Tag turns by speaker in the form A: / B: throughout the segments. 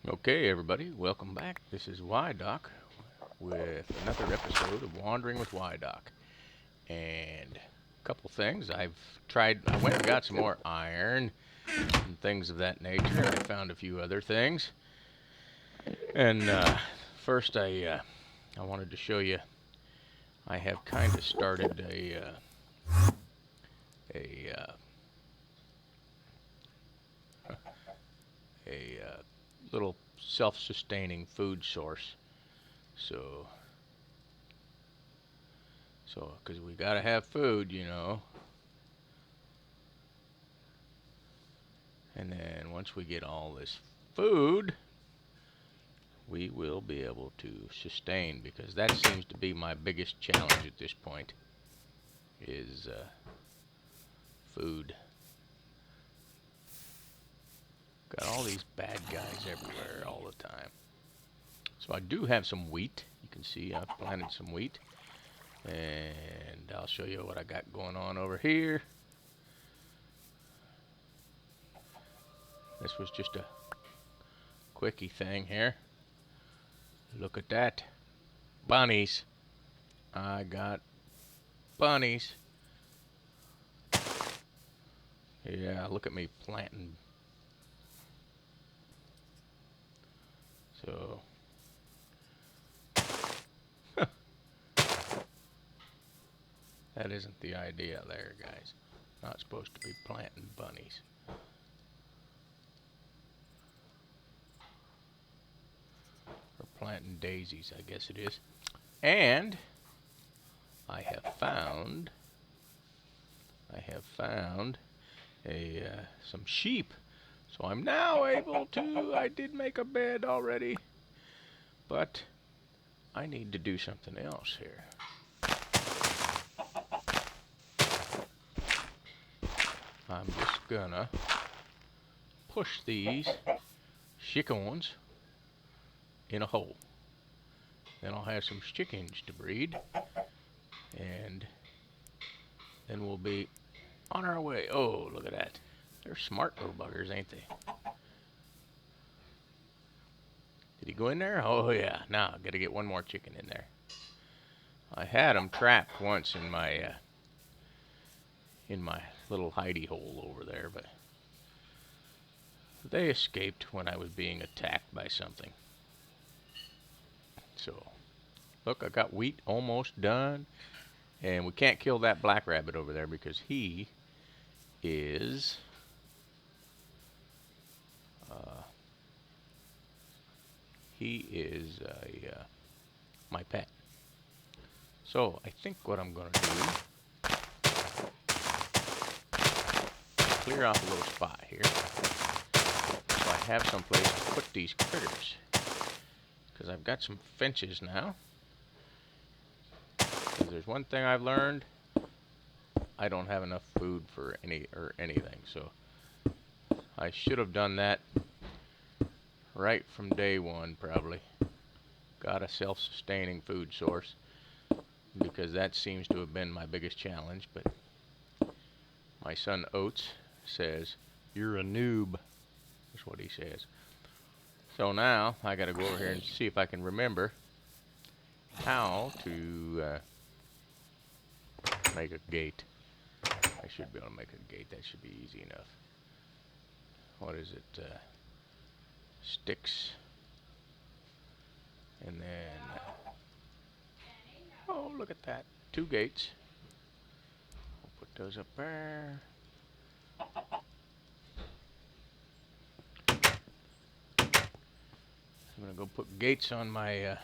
A: Okay, everybody, welcome back. This is Wydoc with another episode of Wandering with Wydoc. And a couple things. I went and got some more iron and things of that nature, and I found a few other things. And first, I wanted to show you, I have kind of started a, a little self-sustaining food source. So, because we got to have food, And then once we get all this food, we will be able to sustain, because that seems to be my biggest challenge at this point is food. Got all these bad guys everywhere all the time. So I do have some wheat. You can see I've planted some wheat. And I'll show you what I got going on over here. This was just a quickie thing here. Look at that. Bunnies. I got bunnies. Yeah, look at me planting. So, that isn't the idea there, guys. Not supposed to be planting bunnies. Or planting daisies, I guess it is. And I have found some sheep. So I'm now able to, I did make a bed already, but I need to do something else here. I'm just gonna push these chickens in a hole. Then I'll have some chickens to breed, and then we'll be on our way. Oh, look at that. They're smart little buggers, ain't they? Did he go in there? Oh, yeah. Now, I gotta get one more chicken in there. I had them trapped once in my little hidey hole over there, but they escaped when I was being attacked by something. So, look, I got wheat almost done. And we can't kill that black rabbit over there because is uh, he is my pet. So I think what I'm going to do, clear off a little spot here so I have some place to put these critters, because I've got some finches now. Because there's one thing I've learned: I don't have enough food for anything. So I should have done that right from day one, probably. Got a self-sustaining food source, because that seems to have been my biggest challenge. But my son Oates says, "You're a noob." That's what he says. So now I got to go over here and see if I can remember how to make a gate. I should be able to make a gate. That should be easy enough. What is it? Sticks. And then, oh, look at that. 2 gates. We'll put those up there. I'm going to go put gates on my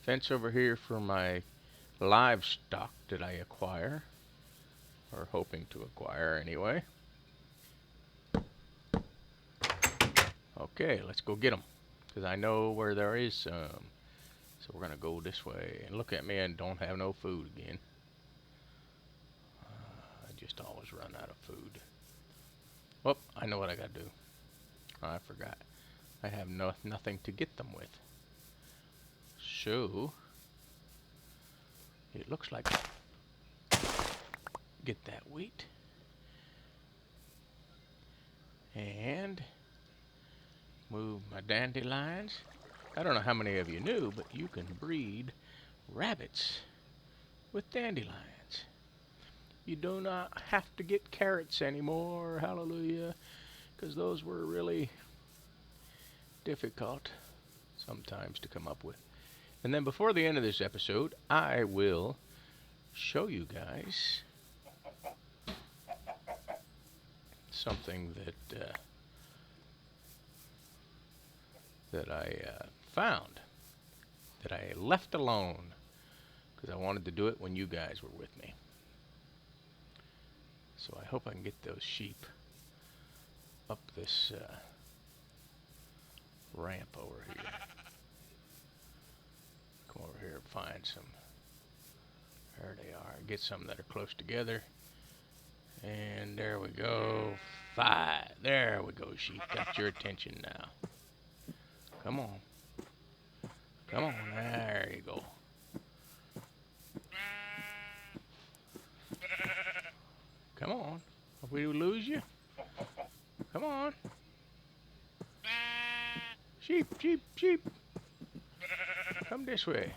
A: fence over here for my livestock that I acquire, or hoping to acquire anyway. Okay, let's go get them, because I know where there is some. So we're going to go this way. And look at me, and don't have no food again. I just always run out of food. Whoop, I know what I got to do. Oh, I forgot. I have nothing to get them with. So, it looks like get that wheat. And move my dandelions. I don't know how many of you knew, but you can breed rabbits with dandelions. You do not have to get carrots anymore, hallelujah, because those were really difficult sometimes to come up with. And then before the end of this episode, I will show you guys something that I found, that I left alone because I wanted to do it when you guys were with me. So I hope I can get those sheep up this ramp over here. Come over here and find some. There they are. Get some that are close together. And there we go. 5. There we go, sheep. Got your attention now. Come on. Come on. There you go. Come on. If we lose you, come on. Sheep, sheep, sheep. Come this way.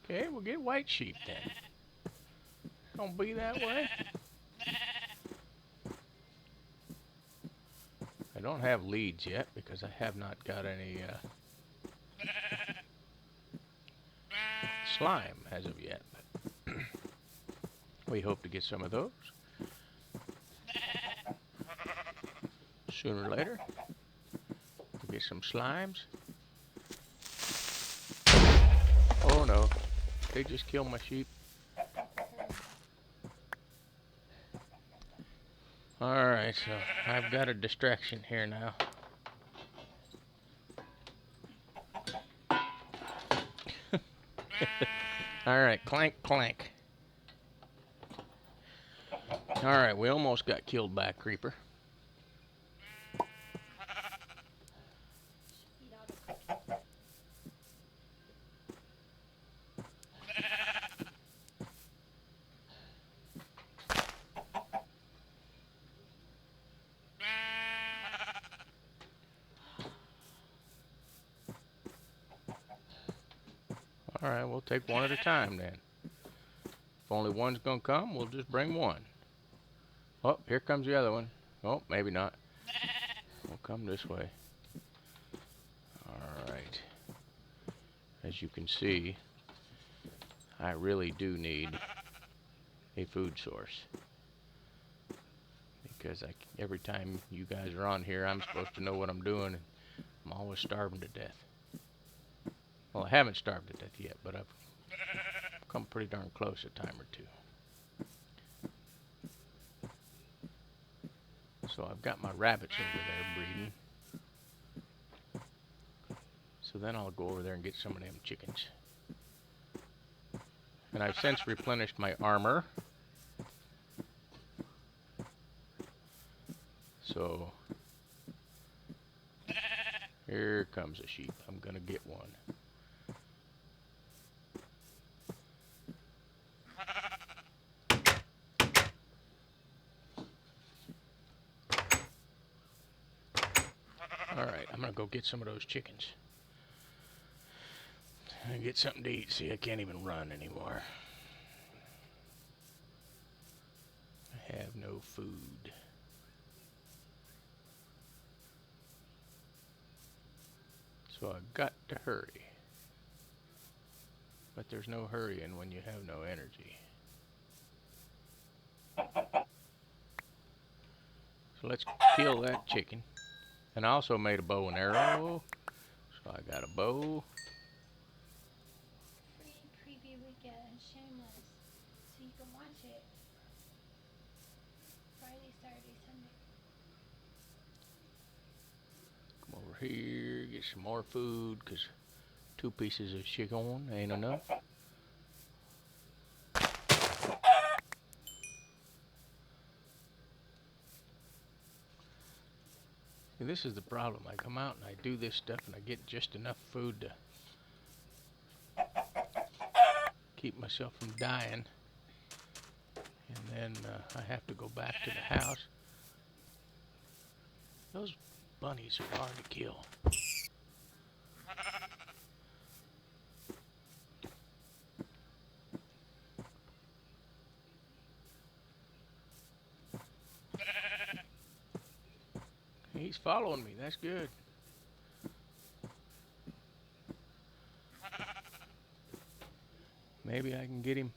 A: Okay, we'll get white sheep then. Don't be that way. I don't have leads yet because I have not got any slime as of yet. But we hope to get some of those sooner or later. We'll get some slimes. Oh no, they just killed my sheep. Alright, so I've got a distraction here now. Alright, clank, clank. Alright, we almost got killed by a creeper. Alright, we'll take one at a time then. If only one's gonna come, we'll just bring one. Oh, here comes the other one. Oh, maybe not. We'll come this way. Alright. As you can see, I really do need a food source. Because every time you guys are on here, I'm supposed to know what I'm doing. And I'm always starving to death. Well, I haven't starved to death yet, but I've come pretty darn close a time or two. So I've got my rabbits over there breeding. So then I'll go over there and get some of them chickens. And I've since replenished my armor. So here comes a sheep. I'm gonna get one. Alright, I'm gonna go get some of those chickens. And get something to eat. See, I can't even run anymore. I have no food. So I've got to hurry. But there's no hurrying when you have no energy. So let's kill that chicken. And I also made a bow and arrow. So I got a bow.
B: Free preview weekend, shameless. So you can watch it Friday, Saturday, Sunday.
A: Come over here, get some more food, because 2 pieces of chicken ain't enough. See, this is the problem. I come out and I do this stuff and I get just enough food to keep myself from dying. And then I have to go back to the house. Those Bunnies are hard to kill. He's following me. That's good. Maybe I can get him.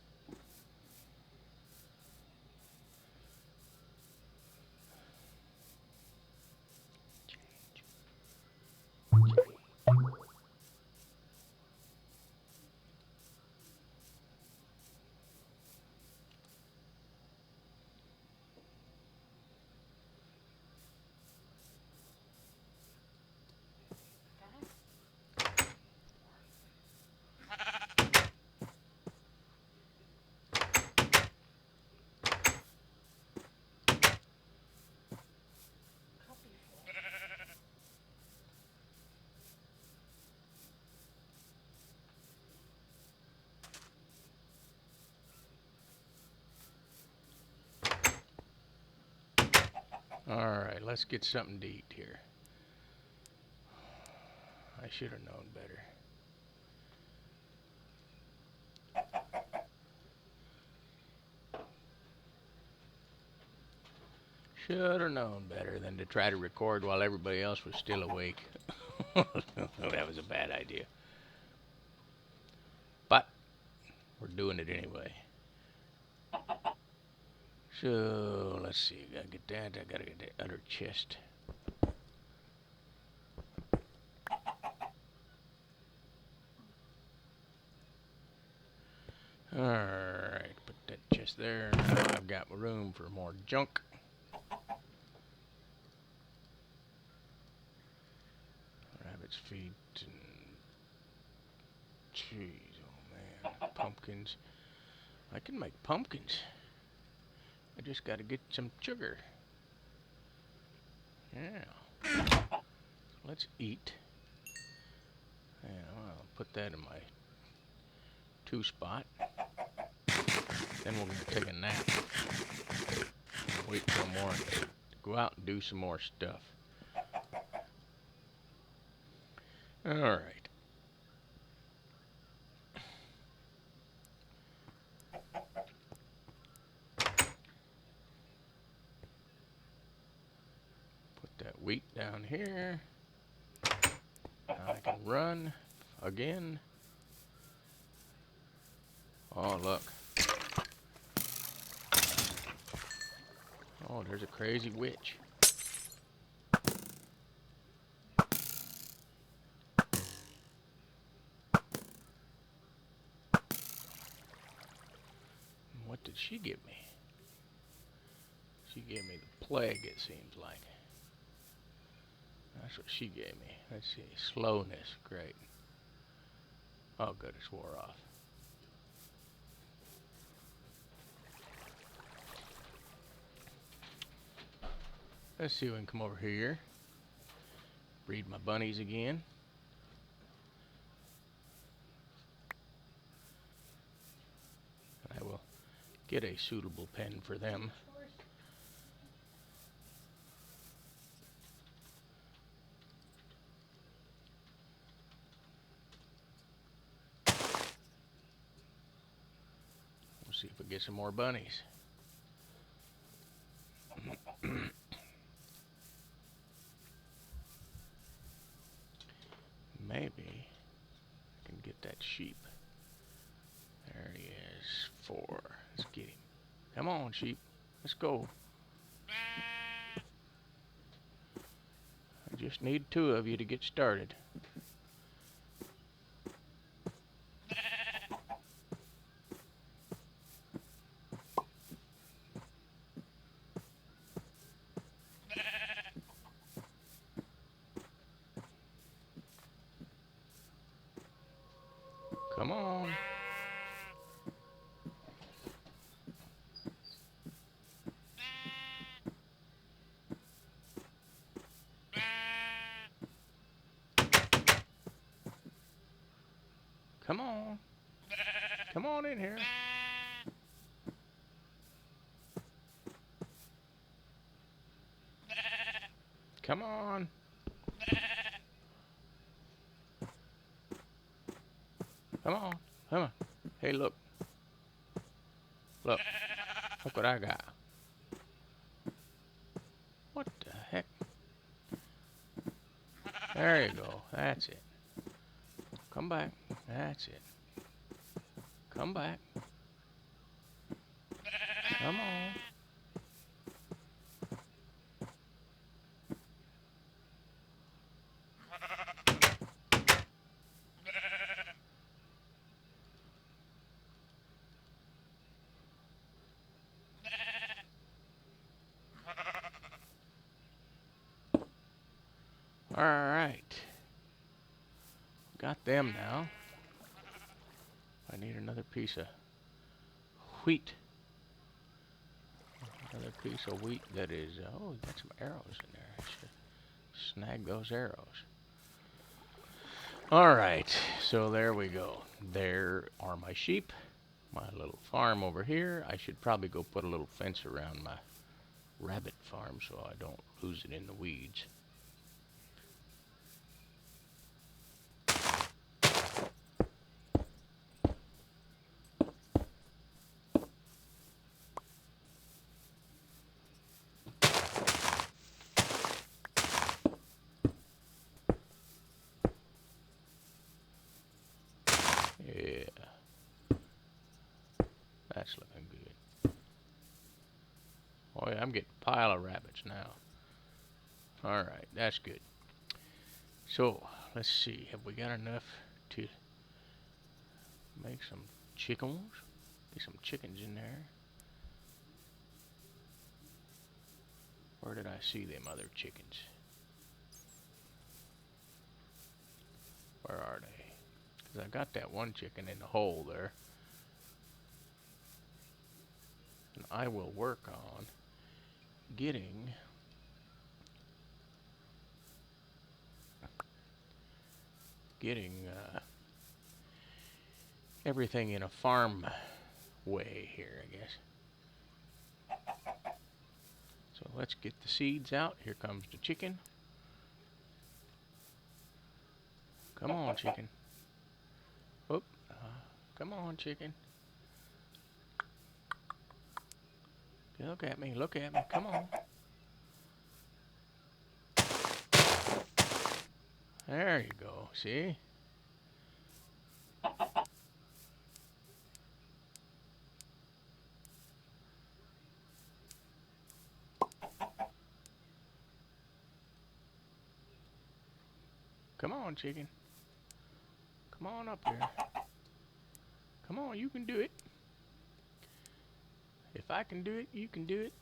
A: Alright, let's get something to eat here. I should have known better. Should have known better than to try to record while everybody else was still awake. That was a bad idea. But we're doing it anyway. So let's see. I gotta get that. I gotta get that other chest. Alright, put that chest there. Now I've got room for more junk. Rabbit's feet and cheese. Oh man, pumpkins. I can make pumpkins. I just gotta get some sugar. Yeah. Let's eat. Yeah, I'll put that in my 2 spot. Then we're gonna take a nap. Wait till morning. Go out and do some more stuff. Alright. Put that wheat down here. Now I can run again. Oh, look. Oh, there's a crazy witch. What did she give me? She gave me the plague, it seems like. That's what she gave me. Let's see. Slowness. Great. Oh, good. It's wore off. Let's see if we can come over here. Breed my bunnies again. I will get a suitable pen for them. We'll see if we get some more bunnies. Maybe I can get that sheep. There he is. 4. Let's get him. Come on, sheep. Let's go. I just need 2 of you to get started. Come on. Come on. Come on in here. Come on. Come on. Come on. Hey, look. Look. Look what I got. What the heck? There you go. That's it. Come back. That's it. Come back. Come on. All right. Got them now. I need another piece of wheat. Another piece of wheat that is, oh, we got some arrows in there. I should snag those arrows. All right, so there we go. There are my sheep, my little farm over here. I should probably go put a little fence around my rabbit farm so I don't lose it in the weeds. Yeah, that's looking good. Oh yeah, I'm getting a pile of rabbits now. All right, that's good. So, let's see, have we got enough to make some chickens? Get some chickens in there. Where did I see them other chickens? Where are they? Because I got that one chicken in the hole there. And I will work on getting everything in a farm way here, I guess. So let's get the seeds out. Here comes the chicken. Come on, chicken. Oop. Come on, chicken. Look at me. Look at me. Come on. There you go. See? Come on, chicken. Come on up here. Come on, you can do it. If I can do it, you can do it.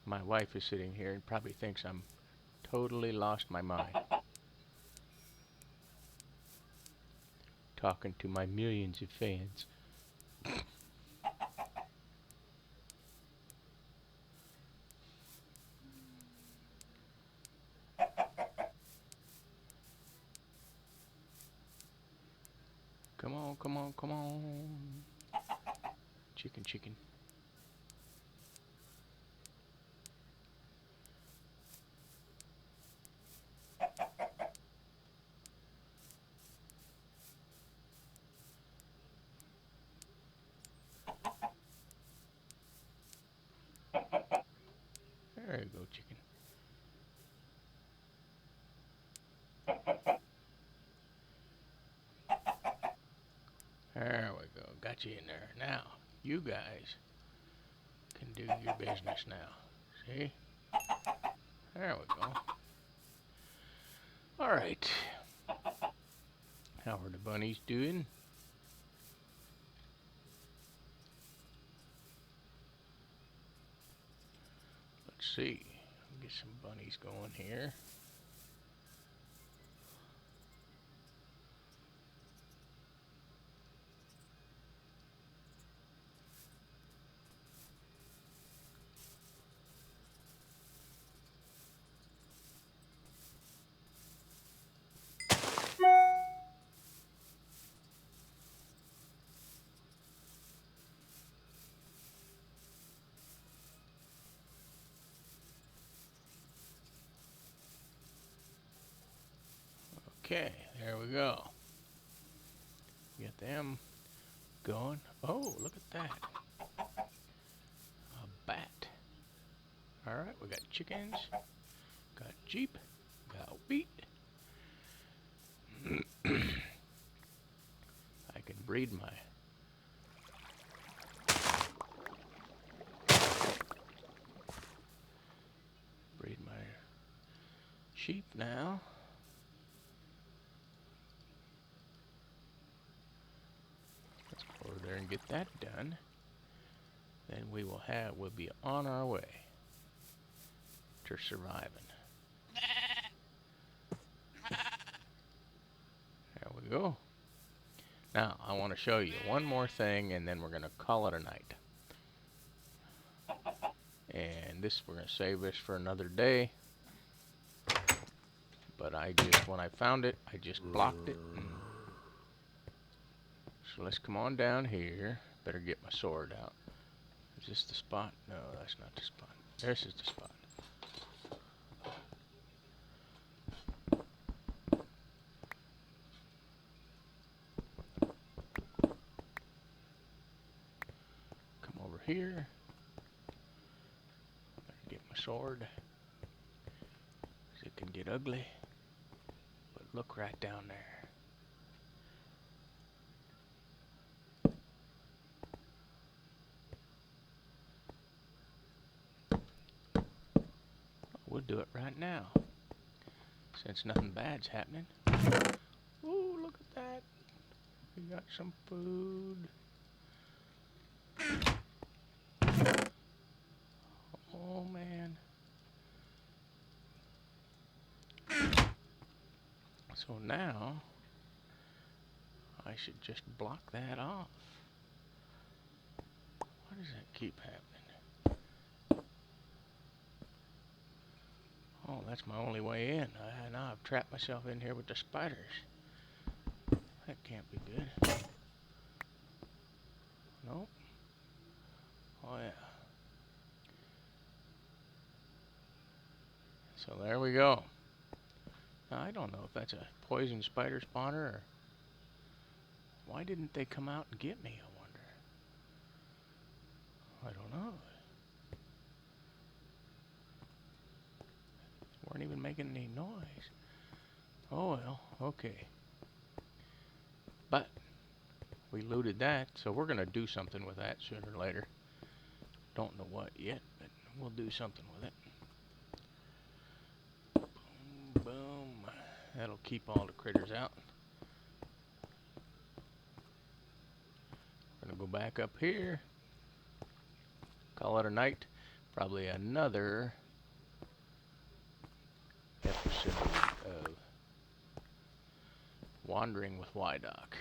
A: My wife is sitting here and probably thinks I'm totally lost my mind. Talking to my millions of fans. Come on, come on, come on. Chicken, chicken. There you go, chicken. There we go. Got you in there. Now, you guys can do your business now. See? There we go. All right. How are the bunnies doing? Let's see. Get some bunnies going here. Okay, there we go. Get them going. Oh, look at that. A bat. Alright, we got chickens, got sheep, got wheat. I can breed my sheep now. Let's go over there and get that done. Then we'll be on our way to surviving. There we go. Now, I want to show you one more thing, and then we're going to call it a night. And we're going to save this for another day. But when I found it, I just blocked it. So let's come on down here. Better get my sword out. Is this the spot? No, that's not the spot. This is the spot. Come over here. Better get my sword. 'Cause it can get ugly. But look right down there. We'll do it right now, since nothing bad's happening. Ooh, look at that. We got some food. Oh, man. So now, I should just block that off. Why does that keep happening? Oh, that's my only way in. Now I've trapped myself in here with the spiders. That can't be good. Nope. Oh, yeah. So there we go. Now, I don't know if that's a poison spider spawner or... Why didn't they come out and get me, I wonder? I don't know. Weren't even making any noise. Oh well, okay. But we looted that, so we're gonna do something with that sooner or later. Don't know what yet, but we'll do something with it. Boom, boom. That'll keep all the critters out. We're gonna go back up here. Call it a night. Probably another episode of Wandering with Wydoc.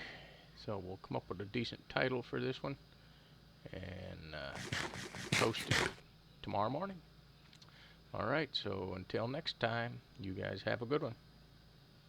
A: So we'll come up with a decent title for this one and post it tomorrow morning. Alright, so until next time, you guys have a good one.